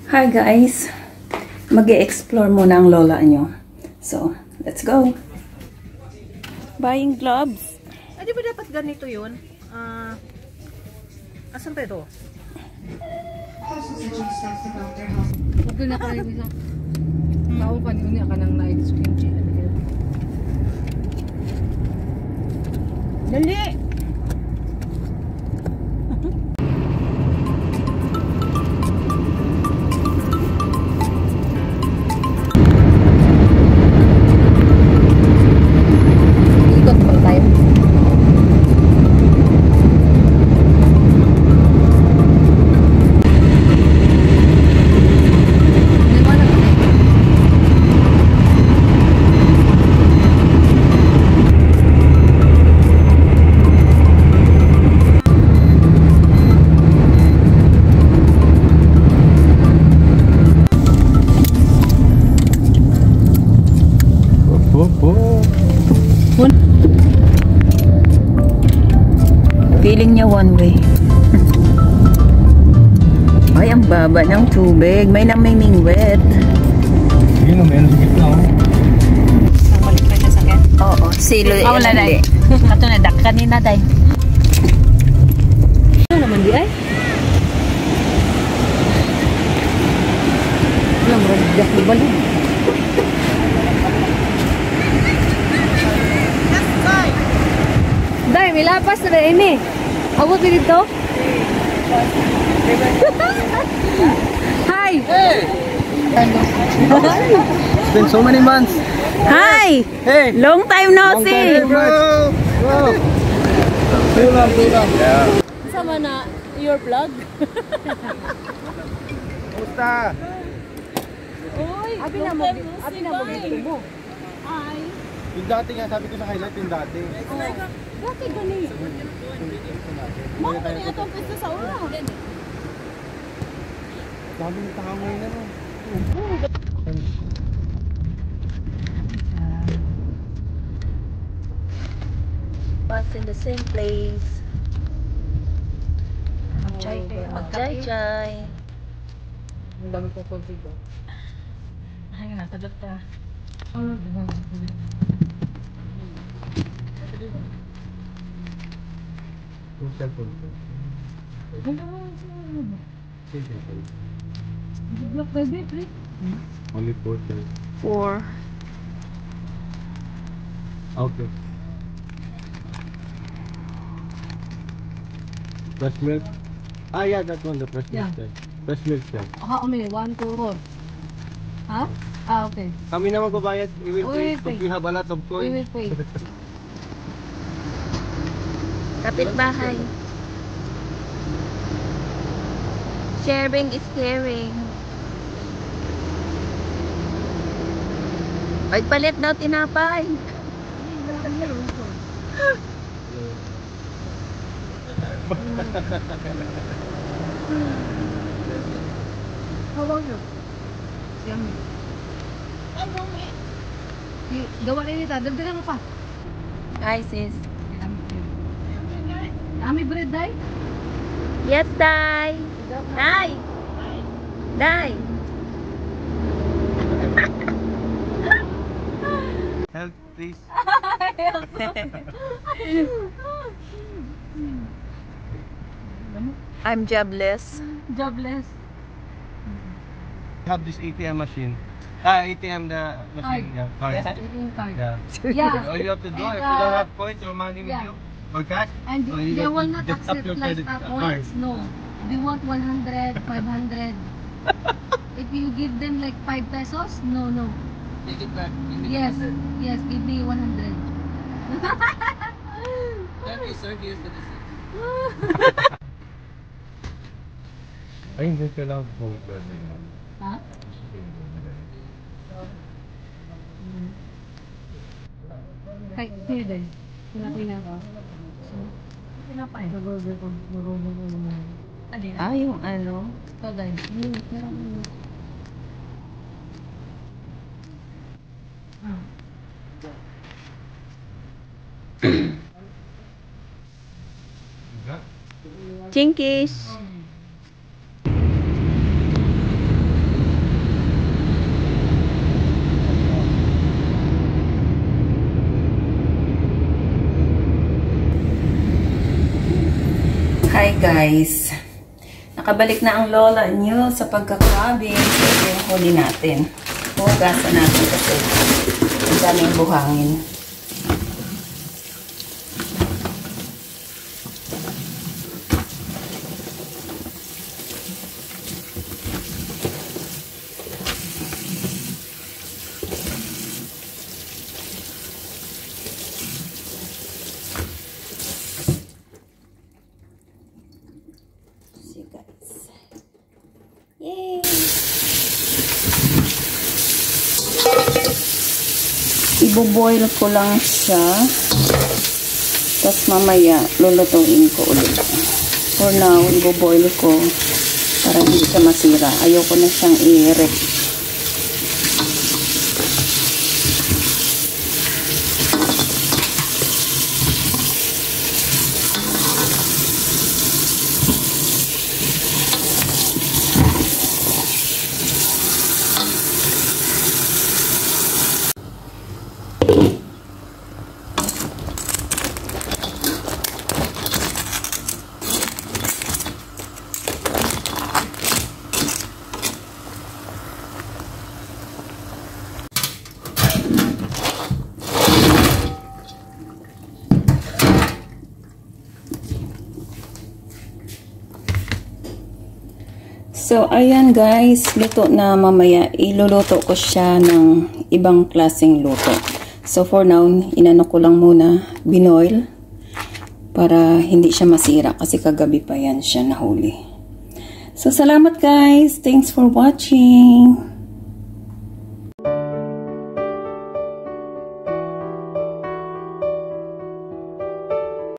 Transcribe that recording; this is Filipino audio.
Hi guys! Mag-e-explore muna ang lola nyo. So, let's go! Buying gloves. Ay, di ba dapat ganito yun? Asan pa ito? Huwag na ka rin isa. Tao pa niya ka ng night screen. Dali! Feeling niya one way. Ay, ang baba ng tubig. May namimingwit. Sige na, meron sa gitna oh. Balik pa siya sa akin? Oo, silo Ah, wala na eh. Ito na, dak kanina tayo. Ano naman di ay? Alam mo, dak di balik. Day, may lapas na ini. Abot dito? Hi! Hey! It's been so many months. Hi! Hey! Long time no see! Bro! Tulang. Yeah. Sama na your vlog. Kumusta? Uy, abi na mo mo. Ay. Yung dati nga, sabi ko sa highlight yung dati. Dati gani. Mo ni atong pista sa ura. Dami ng tao ngayon ano. Us in the same place. Mag-chay-chay. Ang dami ko dito. Ay, natadot ka. Yung cellphone ko. Same cellphone. Block baby, please. Only 4 cell. 4. Okay. Fresh milk? Ah, yeah, that one, the fresh milk cell. Fresh milk cell. May 1, 2, 4. Ha? Ah, okay. Kami na magbabayad. We will pay. Wait, wait. We have a lot of We will coins. pay. Kapitbahay. Sharing is caring. Ay, palit daw tinapay. How about you? Yummy. Gawa rin ito. Dagdagan mo pa. Hi, sis. Ami bread, day? Yes, Day. Day. Day. Help, please. I'm jobless. Jobless. Have this ATM machine. ATM the machine. Yeah. Card. Eating card. Yeah. Yeah. All you have to do, if you And, don't have coins or money with yeah. you, or cash, And or you they have will to not just tap accept your like credit card. points. No. They want 100, 500. If you give them like 5 pesos, no. Take it back. Yes, give me 100. Thank you, sir. Here's the receipt. Ay, hindi kailangan po. Ha? Kay, here din. Pinapay ko. Pinapay. Nag-order ko. Ah, yung ano? Ito guys. Meron. Chinkies. guys, nakabalik na ang lola nyo sa pagkakrabi. So, ito yung huli natin. Hugasan natin kasi ang daming buhangin. Yay! Ibo-boil ko lang siya. Tapos mamaya lulutuin ko ulit. For now, ibo-boil ko para hindi siya masira. Ayoko na siyang i-rep. So, ayan guys, luto na mamaya. Iluluto ko siya ng ibang klaseng luto. So, for now, inano ko lang muna, binoil, para hindi siya masira kasi kagabi pa yan siya nahuli. So, salamat guys. Thanks for watching.